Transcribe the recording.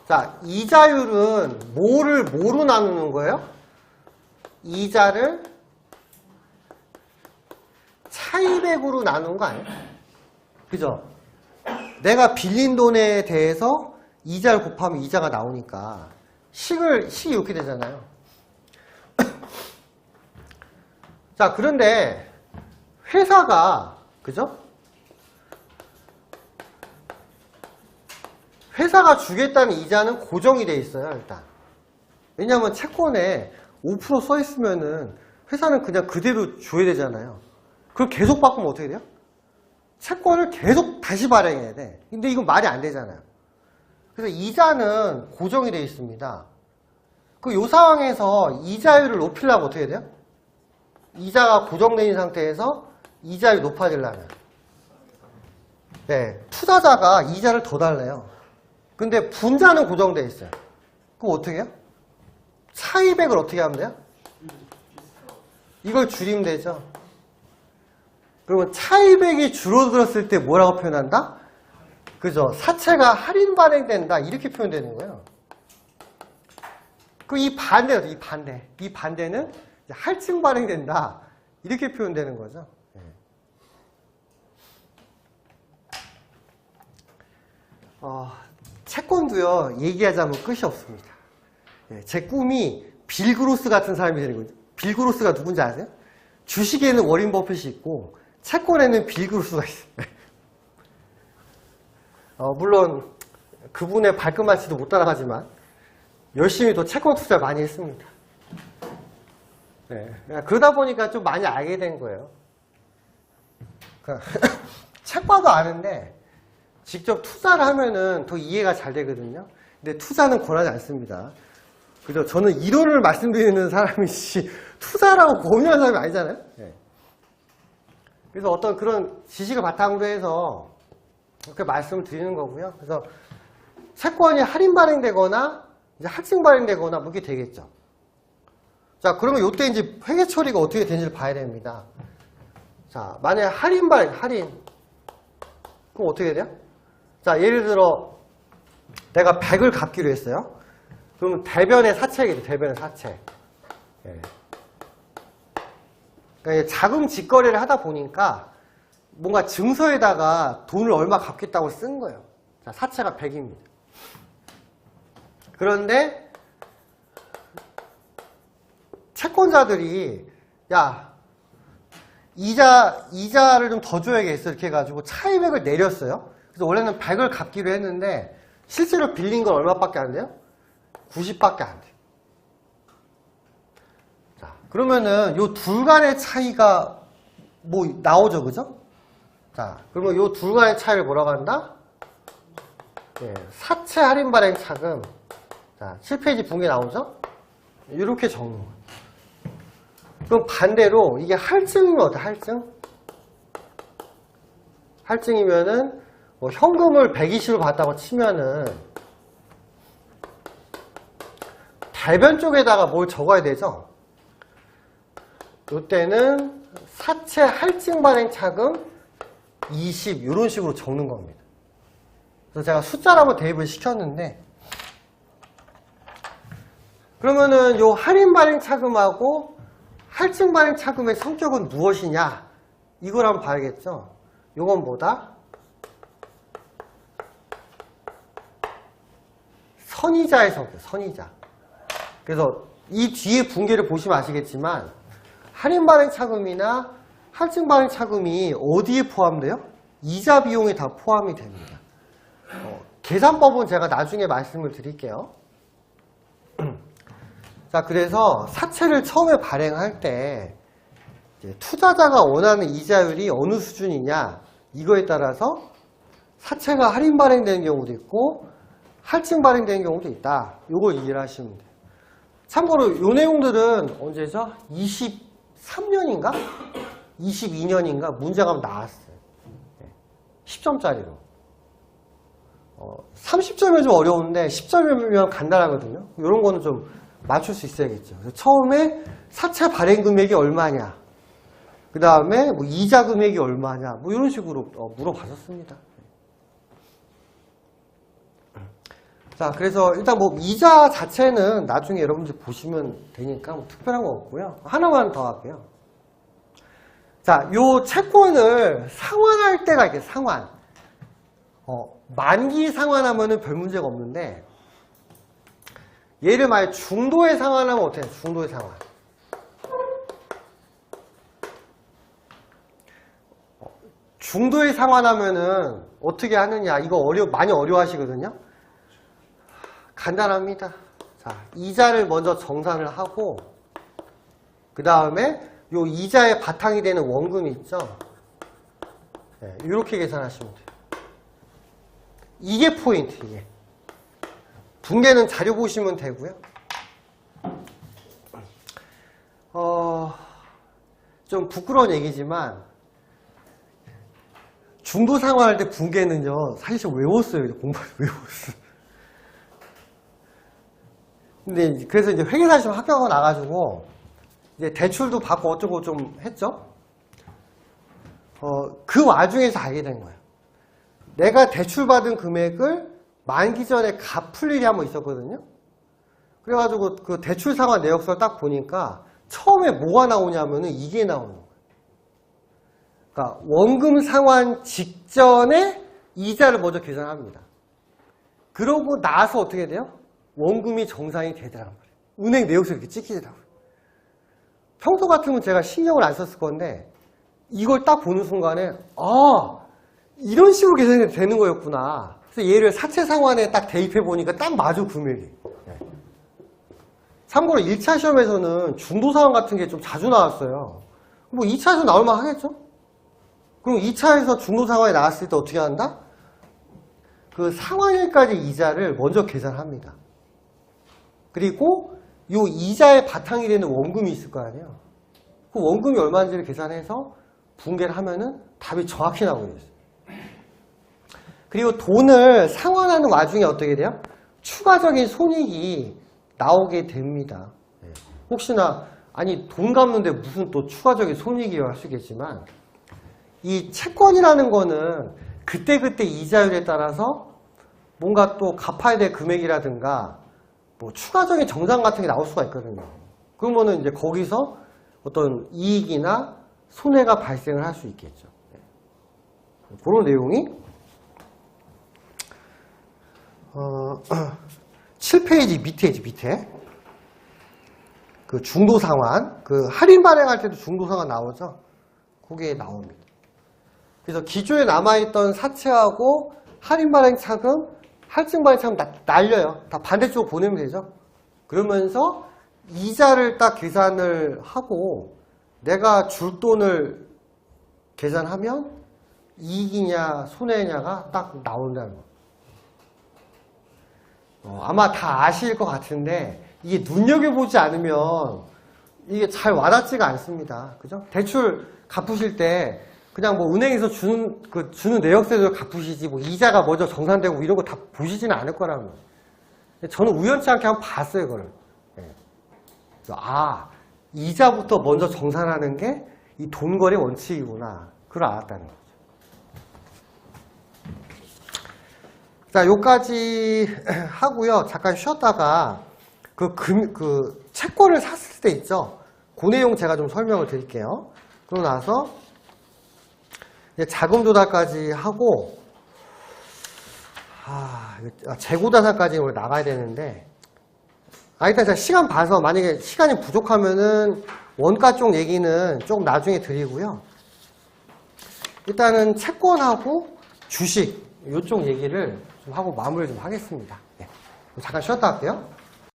자, 이자율은 뭐로 나누는 거예요? 이자를 차입액으로 나누는 거 아니에요? 그죠? 내가 빌린 돈에 대해서 이자를 곱하면 이자가 나오니까 식이 이렇게 되잖아요. 자, 그런데 회사가, 그죠? 회사가 주겠다는 이자는 고정이 돼 있어요, 일단. 왜냐하면 채권에 5% 써 있으면은 회사는 그냥 그대로 줘야 되잖아요. 그걸 계속 바꾸면 어떻게 돼요? 채권을 계속 다시 발행해야 돼. 근데 이건 말이 안 되잖아요. 그래서 이자는 고정이 돼 있습니다. 이 상황에서 이자율을 높이려면 어떻게 돼요? 이자가 고정되어 있는 상태에서 이자율이 높아지려면 네, 투자자가 이자를 더 달래요. 근데 분자는 고정되어 있어요. 그럼 어떻게 해요? 차입액을 어떻게 하면 돼요? 이걸 줄이면 되죠. 그러면 차입액이 줄어들었을 때 뭐라고 표현한다? 그죠? 사채가 할인 발행된다 이렇게 표현되는 거예요. 그럼 이 반대는 이제 할증 발행된다 이렇게 표현되는 거죠. 채권도요 얘기하자면 끝이 없습니다. 제 꿈이 빌 그로스 같은 사람이 되는 거죠. 빌 그로스가 누군지 아세요? 주식에는 워린 버핏이 있고 채권에는 빌 그로스가 있어요. 물론 그분의 발끝만치도 못 따라가지만 열심히 또 채권 투자를 많이 했습니다. 그러다 보니까 좀 많이 알게 된 거예요. 책 봐도 아는데 직접 투자를 하면은 더 이해가 잘 되거든요. 근데 투자는 권하지 않습니다. 그죠? 저는 이론을 말씀드리는 사람이지 투자라고 권유하는 사람이 아니잖아요. 그래서 어떤 그런 지식을 바탕으로 해서 그렇게 말씀을 드리는 거고요. 그래서 채권이 할인 발행되거나 이제 할증 발행되거나 뭐 이게 되겠죠. 자, 그러면 이때 이제 회계 처리가 어떻게 되는지를 봐야 됩니다. 자, 만약에 할인. 그럼 어떻게 돼요? 자, 예를 들어 내가 100을 갚기로 했어요. 그러면 대변의 사채겠죠. 대변의 사채. 그러니까 자금 직거래를 하다 보니까 뭔가 증서에다가 돈을 얼마 갚겠다고 쓴 거예요. 자, 사채가 100입니다. 그런데 채권자들이 야 이자를 좀 더 줘야겠어 이렇게 해가지고 차입액을 내렸어요. 그래서 원래는 100을 갚기로 했는데 실제로 빌린 건 얼마밖에 안 돼요? 90밖에 안 돼요. 자, 그러면은 요 둘 간의 차이가 뭐 나오죠, 그죠? 자, 그러면 요 둘 간의 차이를 뭐라고 한다? 사채 할인 발행 차금. 자, 7페이지 분계 나오죠? 이렇게 적는 거예요. 그럼 반대로 이게 할증이면 어때? 할증이면은 뭐 현금을 120을 받다고 치면은 대변 쪽에다가 뭘 적어야 되죠? 이때는 사채 할증 발행 차금 20 이런 식으로 적는 겁니다. 그래서 제가 숫자로 한번 대입을 시켰는데 그러면은 요 할인 발행 차금하고 할증 발행 차금의 성격은 무엇이냐? 이걸 한번 봐야겠죠? 요건 뭐다? 선이자의 성격, 선이자. 그래서 이 뒤에 분계를 보시면 아시겠지만 할인 발행 차금이나 할증 발행 차금이 어디에 포함돼요? 이자 비용에 다 포함이 됩니다. 계산법은 제가 나중에 말씀을 드릴게요. 자, 그래서 사채를 처음에 발행할 때 투자자가 원하는 이자율이 어느 수준이냐 이거에 따라서 사채가 할인 발행되는 경우도 있고 할증 발행되는 경우도 있다. 이걸 이해를 하시면 돼요. 참고로 이 내용들은 언제죠? 23년인가? 22년인가? 문제가 나왔어요. 10점짜리로. 30점이 좀 어려운데 10점이면 간단하거든요. 이런 거는 좀 맞출 수 있어야겠죠. 그래서 처음에 사채 발행 금액이 얼마냐, 그 다음에 뭐 이자 금액이 얼마냐, 뭐 이런 식으로 물어봤었습니다. 자, 그래서 일단 뭐 이자 자체는 나중에 여러분들 보시면 되니까 뭐 특별한 거 없고요. 하나만 더 할게요. 자, 요 채권을 상환할 때가 이렇게 상환. 만기 상환하면은 별 문제가 없는데, 얘를 만약 중도에 상환하면 어떻게 해요? 중도에 상환. 중도에 상환하면은 어떻게 하느냐. 이거 많이 어려워하시거든요. 간단합니다. 자, 이자를 먼저 정산을 하고, 그 다음에 요 이자의 바탕이 되는 원금이 있죠. 네, 이렇게 계산하시면 돼요. 이게 포인트, 이게. 붕괴는 자료 보시면 되고요. 좀 부끄러운 얘기지만, 중도 상환할 때 붕괴는요, 사실 외웠어요. 공부를 외웠어요. 근데 그래서 이제 회계사시험 합격하고 나가지고, 이제 대출도 받고 어쩌고 좀 했죠. 그 와중에서 알게 된 거예요. 내가 대출받은 금액을 만기 전에 갚을 일이 한번 있었거든요. 그래가지고 그 대출 상환 내역서를 딱 보니까 처음에 뭐가 나오냐면은 이게 나오는 거예요. 그러니까 원금 상환 직전에 이자를 먼저 계산합니다. 그러고 나서 어떻게 돼요? 원금이 정산이 되더란 말이에요. 은행 내역서 이렇게 찍히더라고요. 평소 같으면 제가 신경을 안 썼을 건데 이걸 딱 보는 순간에 이런 식으로 계산이 되는 거였구나. 그래서 얘를 사채 상환에 딱 대입해 보니까 딱 맞아, 금액이. 참고로 1차 시험에서는 중도 상환 같은 게 좀 자주 나왔어요. 뭐 2차에서 나올 만 하겠죠? 그럼 2차에서 중도 상환이 나왔을 때 어떻게 한다? 그 상환일까지 이자를 먼저 계산합니다. 그리고 요 이자의 바탕이 되는 원금이 있을 거 아니에요. 그 원금이 얼마인지를 계산해서 분개를 하면은 답이 정확히 나오게 있어요. 그리고 돈을 상환하는 와중에 어떻게 돼요? 추가적인 손익이 나오게 됩니다. 혹시나 아니 돈 갚는데 무슨 또 추가적인 손익이요 할 수 있겠지만, 이 채권이라는 거는 그때그때 이자율에 따라서 뭔가 또 갚아야 될 금액이라든가 뭐 추가적인 정산 같은 게 나올 수가 있거든요. 그러면은 이제 거기서 어떤 이익이나 손해가 발생을 할 수 있겠죠. 그런 내용이 7페이지 밑에지, 밑에. 그 중도 상환, 그 할인 발행할 때도 중도 상환 나오죠? 그게 나옵니다. 그래서 기존에 남아있던 사채하고 할인 발행 차금, 할증 발행 차금 날려요. 다 반대쪽으로 보내면 되죠? 그러면서 이자를 딱 계산을 하고 내가 줄 돈을 계산하면 이익이냐 손해냐가 딱 나온다는 거. 아마 다 아실 것 같은데 이게 눈여겨보지 않으면 이게 잘 와닿지가 않습니다. 그죠? 대출 갚으실 때 그냥 뭐 은행에서 주는 내역서를 갚으시지 뭐 이자가 먼저 정산되고 이런 거 다 보시지는 않을 거라는 거예요. 저는 우연치 않게 한번 봤어요, 그걸. 이자부터 먼저 정산하는 게 이 돈거래 원칙이구나. 그걸 알았다는 거죠. 자, 요까지 하고요. 잠깐 쉬었다가 그 채권을 샀을 때 있죠. 그 내용 제가 좀 설명을 드릴게요. 그러고 나서 이제 자금 조달까지 하고 재고자산까지 오늘 나가야 되는데 일단 제가 시간 봐서 만약에 시간이 부족하면은 원가 쪽 얘기는 조금 나중에 드리고요. 일단은 채권하고 주식 이쪽 얘기를 좀 하고 마무리 좀 하겠습니다. 네. 잠깐 쉬었다 할게요.